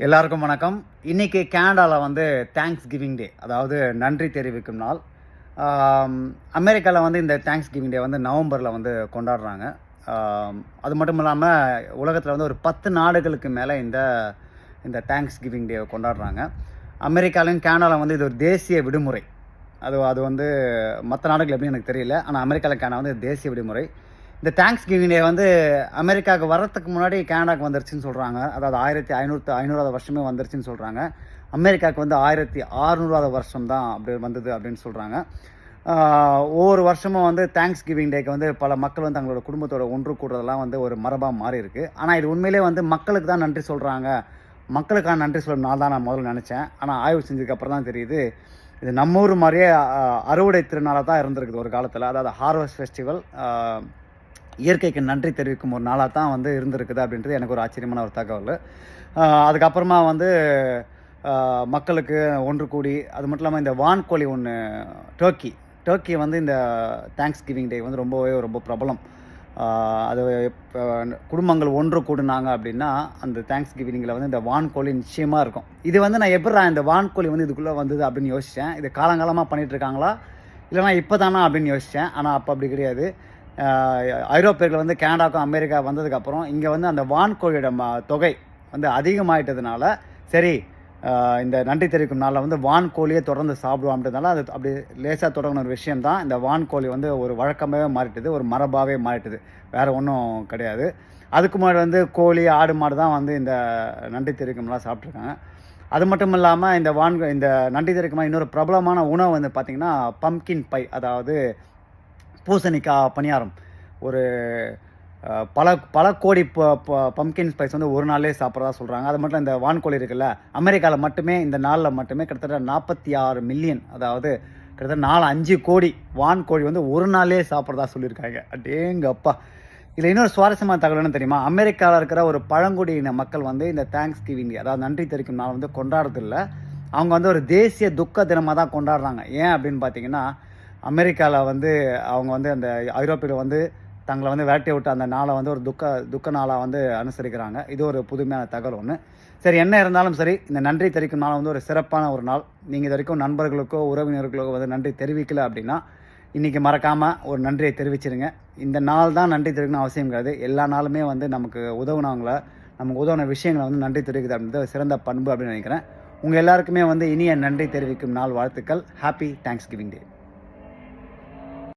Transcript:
எல்லாருக்கும் வணக்கம். இன்றைக்கி கனடாவில் வந்து தேங்க்ஸ் கிவிங் டே, அதாவது நன்றி தெரிவிக்கும் நாள். அமெரிக்காவில் வந்து இந்த தேங்க்ஸ் கிவிங் டே வந்து நவம்பரில் வந்து கொண்டாடுறாங்க. அது மட்டும் இல்லாமல் உலகத்தில் வந்து ஒரு 10 நாடுகளுக்கு மேலே இந்த தேங்க்ஸ் கிவிங் டே கொண்டாடுறாங்க. அமெரிக்காலையும் கனடாவில் வந்து இது ஒரு தேசிய விடுமுறை. அது வந்து மற்ற நாடுகள் எப்படின்னு எனக்கு தெரியல. ஆனால் அமெரிக்காவில் கனடா வந்து தேசிய விடுமுறை. இந்த தேங்க்ஸ் கிவிங் டே வந்து அமெரிக்காவுக்கு வர்றதுக்கு முன்னாடி கனடாவுக்கு வந்துருச்சுன்னு சொல்கிறாங்க. அதாவது 1500 வருஷமே வந்துருச்சுன்னு சொல்கிறாங்க. அமெரிக்காவுக்கு வந்து 1600 வருஷம் தான் அப்படி வந்தது அப்படின்னு சொல்கிறாங்க. ஒவ்வொரு வருஷமும் வந்து தேங்க்ஸ் கிவிங் டேக்கு வந்து பல மக்கள் வந்து தங்களோட குடும்பத்தோட ஒன்று கூடுறதெல்லாம் வந்து ஒரு மரபாக மாறி இருக்குது. ஆனால் இது உண்மையிலே வந்து மக்களுக்கு தான் நன்றி சொல்கிறாங்க, மக்களுக்கான நன்றி சொல்கிற நாள் தான் நான் முதல்ல நினச்சேன். ஆனால் ஆய்வு செஞ்சதுக்கப்புறம் தான் தெரியுது, இது நம்ம ஊர் மாதிரியே அறுவடை திருநாளாக தான் இருந்திருக்குது ஒரு காலத்தில். அதாவது ஹார்வெஸ்ட் ஃபெஸ்டிவல், இயற்கைக்கு நன்றி தெரிவிக்கும் ஒரு நாளாக தான் வந்து இருந்திருக்குது அப்படின்றது எனக்கு ஒரு ஆச்சரியமான ஒரு தகவல். அதுக்கப்புறமா வந்து மக்களுக்கு ஒன்று கூடி, அது மட்டும் இல்லாமல் இந்த வான்கோழி ஒன்று, டர்க்கி வந்து இந்த தேங்க்ஸ் கிவிங் டே வந்து ரொம்ப பிரபலம். அது குடும்பங்கள் ஒன்று கூடுனாங்க அப்படின்னா அந்த தேங்க்ஸ் கிவிங்கில் வந்து இந்த வான்கோழி நிச்சயமாக இருக்கும். இது வந்து நான் எப்படிடா இந்த வான்கோழி வந்து இதுக்குள்ளே வந்தது அப்படின்னு யோசித்தேன். இது காலங்காலமாக பண்ணிகிட்ருக்காங்களா இல்லைனா இப்போ தானா அப்படின்னு யோசித்தேன். ஆனால் அப்போ அப்படி கிடையாது. ஐரோப்பியர்கள் வந்து கனடாவுக்கும் அமெரிக்கா வந்ததுக்கப்புறம் இங்கே வந்து அந்த வான்கோழியோட தொகை வந்து அதிகமாகிட்டதுனால, சரி இந்த நன்றி தெரிவிக்கும் நாளில் வந்து வான்கோழியை தொடர்ந்து சாப்பிடுவான்றதுனால அது அப்படி லேசாக தொடங்கின ஒரு விஷயம்தான். இந்த வான்கோழி வந்து ஒரு வழக்கமாகவே மாறிட்டுது, ஒரு மரபாகவே மாறிட்டுது, வேறு ஒன்றும் கிடையாது. அதுக்கு முன்னாடி வந்து கோழி, ஆடு, மாடு தான் வந்து இந்த நன்றி தெரிவிக்கும்லாம் சாப்பிட்ருக்காங்க. அது மட்டும் இல்லாமல் இந்த நன்றி தெரிவிக்குமா இன்னொரு பிரபலமான உணவு வந்து பார்த்திங்கன்னா பம்கின் பை, அதாவது பூசணிக்காய் பணியாரம். ஒரு பல கோடி பம்கின் ஸ்பைஸ் வந்து ஒரு நாள்லேயே சாப்பிட்றதா சொல்கிறாங்க. அது மட்டும் இந்த வான்கோழி இருக்குல்ல, அமெரிக்காவில் மட்டுமே இந்த நாளில் மட்டுமே கிட்டத்தட்ட 46 மில்லியன், அதாவது கிட்டத்தட்ட 4-5 கோடி வான்கோழி வந்து ஒரு நாள்லேயே சாப்பிட்றதா சொல்லியிருக்காங்க. அடேங்கப்பா. இதில் இன்னொரு சுவாரஸ்யமான தகவல் என்ன தெரியுமா? அமெரிக்காவில் இருக்கிற ஒரு பழங்குடியின மக்கள் வந்து இந்த தேங்க்ஸ் கிவிங், அதாவது நன்றி தெரிவிக்கும் நாள் வந்து கொண்டாடுறதில்ல. அவங்க வந்து ஒரு தேசிய துக்க தினமாக தான் கொண்டாடுறாங்க. ஏன் அப்படின்னு பார்த்தீங்கன்னா, அமெரிக்காவில் வந்து அவங்க வந்து அந்த ஐரோப்பியில் வந்து தங்களை வந்து விரட்டி விட்டு அந்த நாளை வந்து ஒரு துக்க நாளாக வந்து அனுசரிக்கிறாங்க. இது ஒரு புதுமையான தகவல் ஒன்று. சரி, என்ன இருந்தாலும் சரி, இந்த நன்றி தெரிவிக்கும் நாள் வந்து ஒரு சிறப்பான ஒரு நாள். நீங்கள் இது வரைக்கும் நண்பர்களுக்கோ உறவினர்களுக்கோ வந்து நன்றி தெரிவிக்கல அப்படின்னா இன்றைக்கி மறக்காமல் ஒரு நன்றியை தெரிவிச்சிருங்க. இந்த நாள் தான் நன்றி தெரிவிக்கணும் அவசியம் கிடையாது. எல்லா நாளுமே வந்து நமக்கு உதவுன விஷயங்களை வந்து நன்றி தெரிவிக்குது அப்படின்றது சிறந்த பண்பு அப்படின்னு நினைக்கிறேன். உங்கள் எல்லாருக்குமே வந்து இனிய நன்றி தெரிவிக்கும் நாள் வாழ்த்துக்கள். ஹாப்பி தேங்க்ஸ் கிவிங் டே.